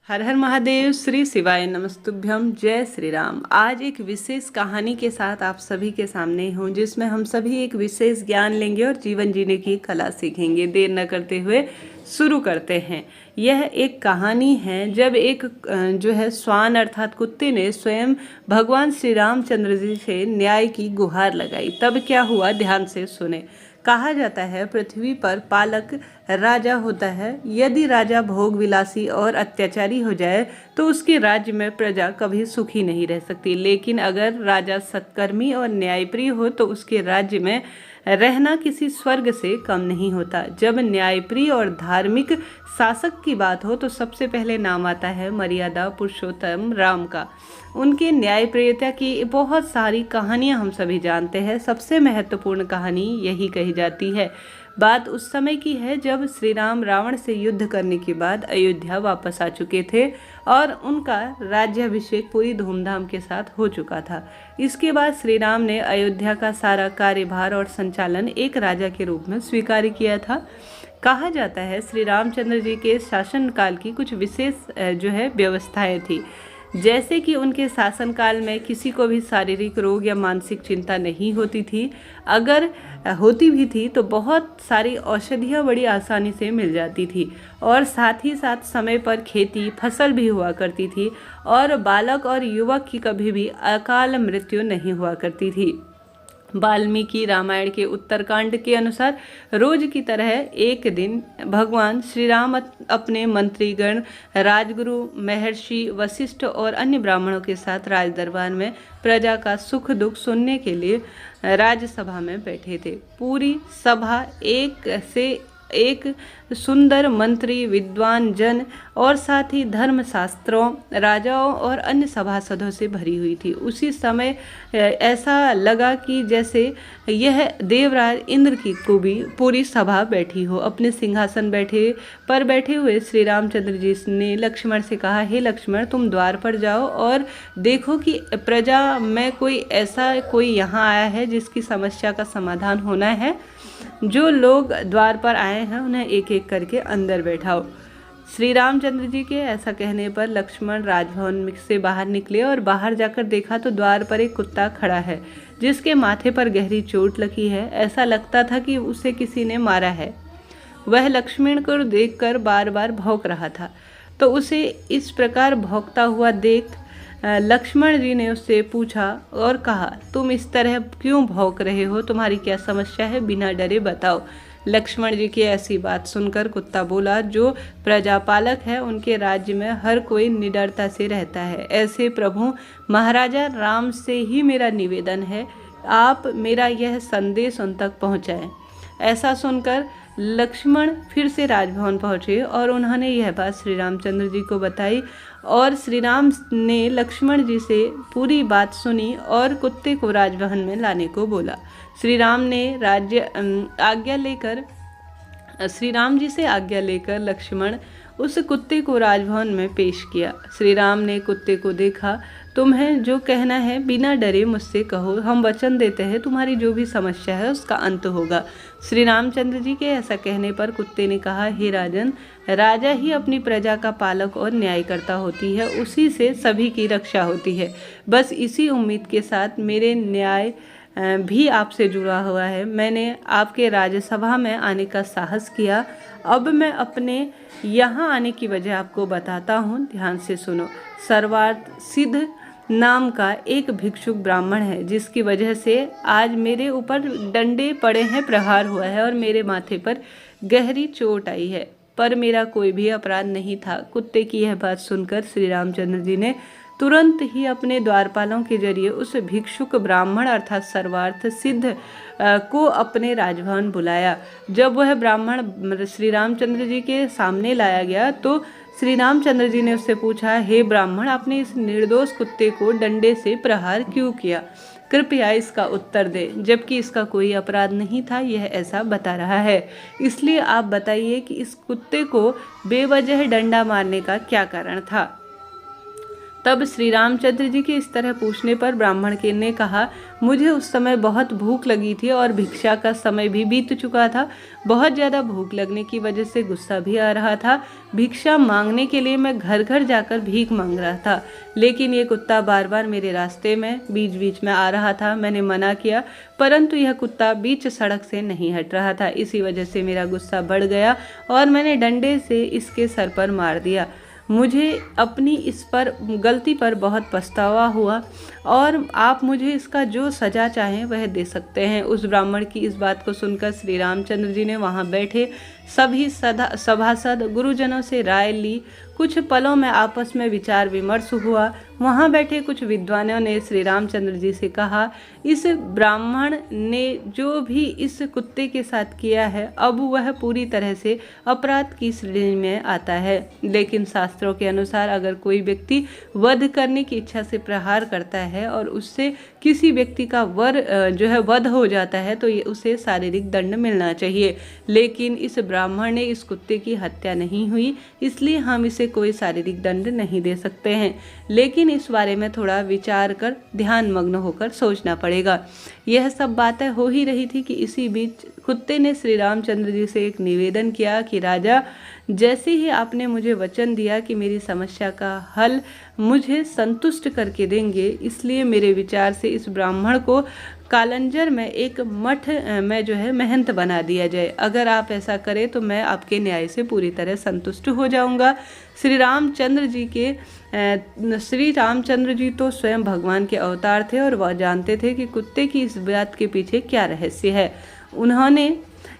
हर हर महादेव। श्री शिवाय नमस्तुभ्यम। जय श्री राम। आज एक विशेष कहानी के साथ आप सभी के सामने हूँ, जिसमें हम सभी एक विशेष ज्ञान लेंगे और जीवन जीने की कला सीखेंगे। देर न करते हुए शुरू करते हैं। यह एक कहानी है जब एक जो है श्वान अर्थात कुत्ते ने स्वयं भगवान श्री रामचंद्र जी से न्याय की गुहार लगाई। तब क्या हुआ, ध्यान से सुने। कहा जाता है पृथ्वी पर पालक राजा होता है। यदि राजा भोग विलासी और अत्याचारी हो जाए तो उसके राज्य में प्रजा कभी सुखी नहीं रह सकती। लेकिन अगर राजा सत्कर्मी और न्यायप्रिय हो तो उसके राज्य में रहना किसी स्वर्ग से कम नहीं होता। जब न्यायप्रिय और धार्मिक शासक की बात हो तो सबसे पहले नाम आता है मर्यादा पुरुषोत्तम राम का। उनके न्यायप्रियता की बहुत सारी कहानियां हम सभी जानते हैं। सबसे महत्वपूर्ण कहानी यही कही जाती है। बात उस समय की है जब श्री राम रावण से युद्ध करने के बाद अयोध्या वापस आ चुके थे और उनका राज्याभिषेक पूरी धूमधाम के साथ हो चुका था। इसके बाद श्री राम ने अयोध्या का सारा कार्यभार और संचालन एक राजा के रूप में स्वीकार किया था। कहा जाता है श्री रामचंद्र जी के शासनकाल की कुछ विशेष जो है व्यवस्थाएं थी, जैसे कि उनके शासनकाल में किसी को भी शारीरिक रोग या मानसिक चिंता नहीं होती थी। अगर होती भी थी तो बहुत सारी औषधियाँ बड़ी आसानी से मिल जाती थी और साथ ही साथ समय पर खेती फसल भी हुआ करती थी और बालक और युवक की कभी भी अकाल मृत्यु नहीं हुआ करती थी। वाल्मीकि रामायण के उत्तरकांड के अनुसार रोज की तरह एक दिन भगवान श्री राम अपने मंत्रीगण, राजगुरु, महर्षि वशिष्ठ और अन्य ब्राह्मणों के साथ राज दरबार में प्रजा का सुख दुख सुनने के लिए राज्यसभा में बैठे थे। पूरी सभा एक से एक सुंदर मंत्री, विद्वान जन और साथ ही धर्मशास्त्रों, राजाओं और अन्य सभासदों से भरी हुई थी। उसी समय ऐसा लगा कि जैसे यह देवराज इंद्र की को भी पूरी सभा बैठी हो। अपने सिंहासन बैठे हुए श्री रामचंद्र जी ने लक्ष्मण से कहा, हे लक्ष्मण, तुम द्वार पर जाओ और देखो कि प्रजा में कोई यहाँ आया है जिसकी समस्या का समाधान होना है। जो लोग द्वार पर आए हैं उन्हें एक एक करके अंदर बैठाओ। श्री रामचंद्र जी के ऐसा कहने पर लक्ष्मण राजभवन से बाहर निकले और बाहर जाकर देखा तो द्वार पर एक कुत्ता खड़ा है जिसके माथे पर गहरी चोट लगी है। ऐसा लगता था कि उसे किसी ने मारा है। वह लक्ष्मण को देखकर बार बार भौंक रहा था, तो उसे इस प्रकार भौंकता हुआ देख लक्ष्मण जी ने उससे पूछा और कहा, तुम इस तरह क्यों भौंक रहे हो? तुम्हारी क्या समस्या है? बिना डरे बताओ। लक्ष्मण जी की ऐसी बात सुनकर कुत्ता बोला, जो प्रजापालक है उनके राज्य में हर कोई निडरता से रहता है। ऐसे प्रभु महाराजा राम से ही मेरा निवेदन है, आप मेरा यह संदेश उन तक पहुँचाएं। ऐसा सुनकर लक्ष्मण फिर से राजभवन पहुँचे और उन्होंने यह बात श्री रामचंद्र जी को बताई और श्री राम ने लक्ष्मण जी से पूरी बात सुनी और कुत्ते को राजभवन में लाने को बोला। श्री राम जी से आज्ञा लेकर लक्ष्मण उस कुत्ते को राजभवन में पेश किया। श्री राम ने कुत्ते को देखा, तुम्हें जो कहना है बिना डरे मुझसे कहो, हम वचन देते हैं तुम्हारी जो भी समस्या है उसका अंत होगा। श्री रामचंद्र जी के ऐसा कहने पर कुत्ते ने कहा, हे राजन, राजा ही अपनी प्रजा का पालक और न्यायकर्ता होती है, उसी से सभी की रक्षा होती है। बस इसी उम्मीद के साथ मेरे न्याय भी आपसे जुड़ा हुआ है। मैंने आपके राज्यसभा में आने का साहस किया। अब मैं अपने यहाँ आने की वजह आपको बताता हूँ, ध्यान से सुनो। सर्वार्थ सिद्ध नाम का एक भिक्षुक ब्राह्मण है, जिसकी वजह से आज मेरे ऊपर डंडे पड़े हैं, प्रहार हुआ है और मेरे माथे पर गहरी चोट आई है, पर मेरा कोई भी अपराध नहीं था। कुत्ते की यह बात सुनकर श्री रामचंद्र जी ने तुरंत ही अपने द्वारपालों के जरिए उस भिक्षुक ब्राह्मण अर्थात सर्वार्थ सिद्ध को अपने राजभवन बुलाया। जब वह ब्राह्मण श्री रामचंद्र जी के सामने लाया गया तो श्री रामचंद्र जी ने उससे पूछा, हे ब्राह्मण, आपने इस निर्दोष कुत्ते को डंडे से प्रहार क्यों किया? कृपया इसका उत्तर दे। जबकि इसका कोई अपराध नहीं था, यह ऐसा बता रहा है। इसलिए आप बताइए कि इस कुत्ते को बेवजह डंडा मारने का क्या कारण था? तब श्री रामचंद्र जी के इस तरह पूछने पर ब्राह्मण के ने कहा, मुझे उस समय बहुत भूख लगी थी और भिक्षा का समय भी बीत चुका था। बहुत ज़्यादा भूख लगने की वजह से गुस्सा भी आ रहा था। भिक्षा मांगने के लिए मैं घर घर जाकर भीख मांग रहा था, लेकिन ये कुत्ता बार बार मेरे रास्ते में बीच बीच में आ रहा था। मैंने मना किया, परंतु यह कुत्ता बीच सड़क से नहीं हट रहा था। इसी वजह से मेरा गुस्सा बढ़ गया और मैंने डंडे से इसके सर पर मार दिया। मुझे अपनी इस पर गलती पर बहुत पछतावा हुआ और आप मुझे इसका जो सज़ा चाहें वह दे सकते हैं। उस ब्राह्मण की इस बात को सुनकर श्री रामचंद्र जी ने वहाँ बैठे सभी सभासद गुरुजनों से राय ली। कुछ पलों में आपस में विचार विमर्श हुआ। वहाँ बैठे कुछ विद्वानों ने श्री रामचंद्र जी से कहा, इस ब्राह्मण ने जो भी इस कुत्ते के साथ किया है, अब वह पूरी तरह से अपराध की श्रेणी में आता है। लेकिन शास्त्रों के अनुसार अगर कोई व्यक्ति वध करने की इच्छा से प्रहार करता है और उससे किसी व्यक्ति का वध हो जाता है तो ये उसे शारीरिक दंड मिलना चाहिए। लेकिन इस ब्राह्मण ने इस कुत्ते की हत्या नहीं हुई, इसलिए हम इसे कोई शारीरिक दंड नहीं दे सकते हैं। लेकिन इस बारे में थोड़ा विचार कर ध्यान मग्न होकर सोचना पड़ेगा। यह सब बातें हो ही रही थी कि इसी बीच कुत्ते ने श्री रामचंद्र जी से एक निवेदन किया कि राजा, जैसे ही आपने मुझे वचन दिया कि मेरी समस्या का हल मुझे संतुष्ट करके देंगे, इसलिए मेरे विचार से इस ब्राह्मण को कालंजर में एक मठ में महंत बना दिया जाए। अगर आप ऐसा करें तो मैं आपके न्याय से पूरी तरह संतुष्ट हो जाऊंगा। श्री रामचंद्र जी तो स्वयं भगवान के अवतार थे और वह जानते थे कि कुत्ते की इस बात के पीछे क्या रहस्य है।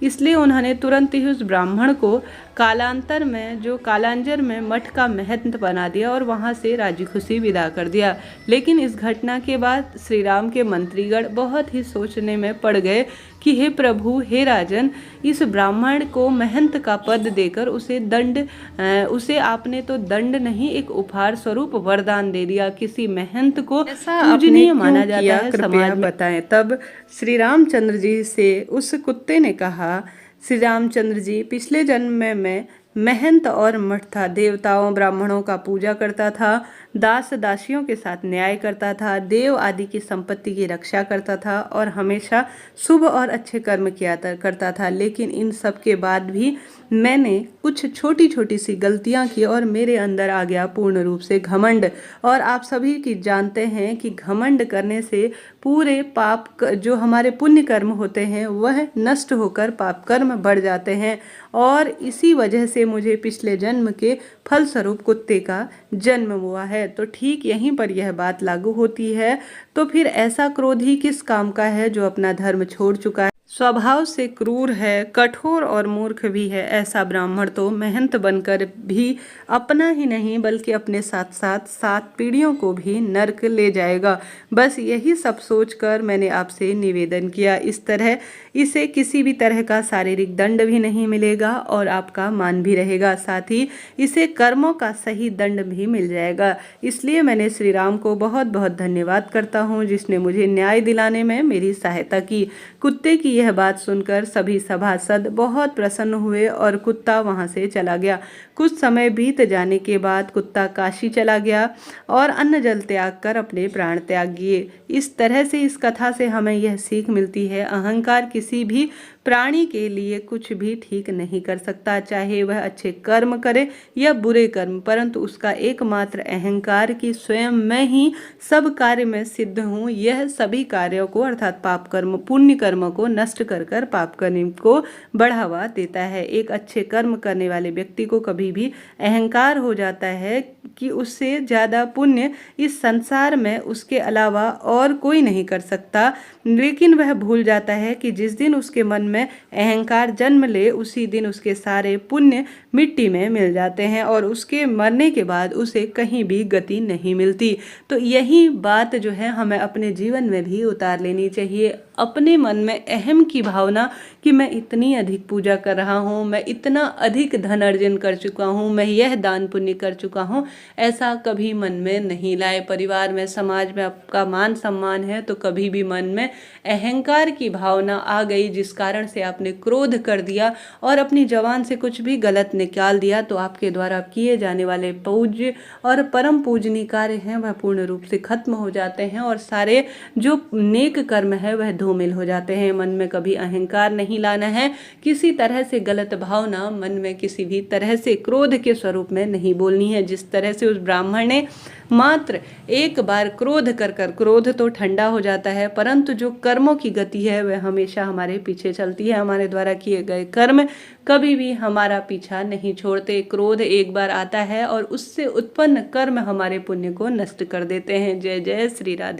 इसलिए उन्होंने तुरंत ही उस ब्राह्मण को कालांजर में मठ का महंत बना दिया और वहां से राजी खुशी विदा कर दिया। लेकिन इस घटना के बाद श्री राम के मंत्रीगण बहुत ही सोचने में पड़ गए कि हे प्रभु, हे राजन, इस ब्राह्मण को महंत का पद देकर उसे आपने तो दंड नहीं, एक उपहार स्वरूप वरदान दे दिया। किसी महंत को पूजनीय माना जाता है समाज में। बताएं। तब श्री रामचंद्र जी से उस कुत्ते ने कहा, श्री रामचंद्र जी, पिछले जन्म में मैं महंत और मठ था, देवताओं ब्राह्मणों का पूजा करता था, दास दासियों के साथ न्याय करता था, देव आदि की संपत्ति की रक्षा करता था और हमेशा शुभ और अच्छे कर्म करता था। लेकिन इन सब के बाद भी मैंने कुछ छोटी छोटी सी गलतियां की और मेरे अंदर आ गया पूर्ण रूप से घमंड। और आप सभी की जानते हैं कि घमंड करने से पूरे पाप जो हमारे पुण्य कर्म होते हैं वह नष्ट होकर पाप कर्म बढ़ जाते हैं। और इसी वजह से मुझे पिछले जन्म के फलस्वरूप कुत्ते का जन्म हुआ है। तो ठीक यहीं पर यह बात लागू होती है। तो फिर ऐसा क्रोधी किस काम का है जो अपना धर्म छोड़ चुका है, स्वभाव से क्रूर है, कठोर और मूर्ख भी है। ऐसा ब्राह्मण तो महंत बनकर भी अपना ही नहीं बल्कि अपने साथ साथ 7 पीढ़ियों को भी नरक ले जाएगा। बस यही सब सोचकर मैंने आपसे निवेदन किया। इस तरह इसे किसी भी तरह का शारीरिक दंड भी नहीं मिलेगा और आपका मान भी रहेगा, साथ ही इसे कर्मों का सही दंड भी मिल जाएगा। इसलिए मैंने श्री राम को बहुत बहुत धन्यवाद करता हूँ जिसने मुझे न्याय दिलाने में मेरी सहायता की। कुत्ते की यह बात सुनकर सभी सभासद बहुत प्रसन्न हुए और कुत्ता वहां से चला गया। कुछ समय बीत जाने के बाद कुत्ता काशी चला गया और अन्न जल त्याग कर अपने प्राण त्याग किए। इस तरह से इस कथा से हमें यह सीख मिलती है, अहंकार किसी भी प्राणी के लिए कुछ भी ठीक नहीं कर सकता, चाहे वह अच्छे कर्म करे या बुरे कर्म, परंतु उसका एकमात्र अहंकार कि स्वयं मैं ही सब कार्य में सिद्ध हूँ, यह सभी कार्यों को अर्थात पाप कर्म पुण्य कर्म को नष्ट कर पाप कर्म को बढ़ावा देता है। एक अच्छे कर्म करने वाले व्यक्ति को कभी भी अहंकार हो जाता है कि उससे ज़्यादा पुण्य इस संसार में उसके अलावा और कोई नहीं कर सकता, लेकिन वह भूल जाता है कि जिस दिन उसके मन में अहंकार जन्म ले उसी दिन उसके सारे पुण्य मिट्टी में मिल जाते हैं और उसके मरने के बाद उसे कहीं भी गति नहीं मिलती। तो यही बात जो है हमें अपने जीवन में भी उतार लेनी चाहिए। अपने मन में अहम की भावना कि मैं इतनी अधिक पूजा कर रहा हूँ, मैं इतना अधिक धन अर्जन कर चुका हूँ, मैं यह दान पुण्य कर चुका हूँ, ऐसा कभी मन में नहीं लाए। परिवार में, समाज में आपका मान सम्मान है तो कभी भी मन में अहंकार की भावना आ गई जिस कारण से आपने क्रोध कर दिया और अपनी जबान से कुछ भी गलत निकाल दिया, तो आपके द्वारा किए जाने वाले पूज्य और परम पूजनीय कार्य हैं वह पूर्ण रूप से खत्म हो जाते हैं और सारे जो नेक कर्म है वह धूमिल हो जाते हैं। मन में कभी अहंकार नहीं लाना है, किसी तरह से गलत भावना मन में किसी भी तरह से क्रोध के स्वरूप में नहीं बोलनी है। जिस तरह से उस ब्राह्मण ने मात्र एक बार क्रोध कर क्रोध तो ठंडा हो जाता है, परंतु जो कर्मों की गति है वह हमेशा हमारे पीछे चलती है। हमारे द्वारा किए गए कर्म कभी भी हमारा पीछा नहीं छोड़ते। क्रोध एक बार आता है और उससे उत्पन्न कर्म हमारे पुण्य को नष्ट कर देते हैं। जय जय श्री राधे।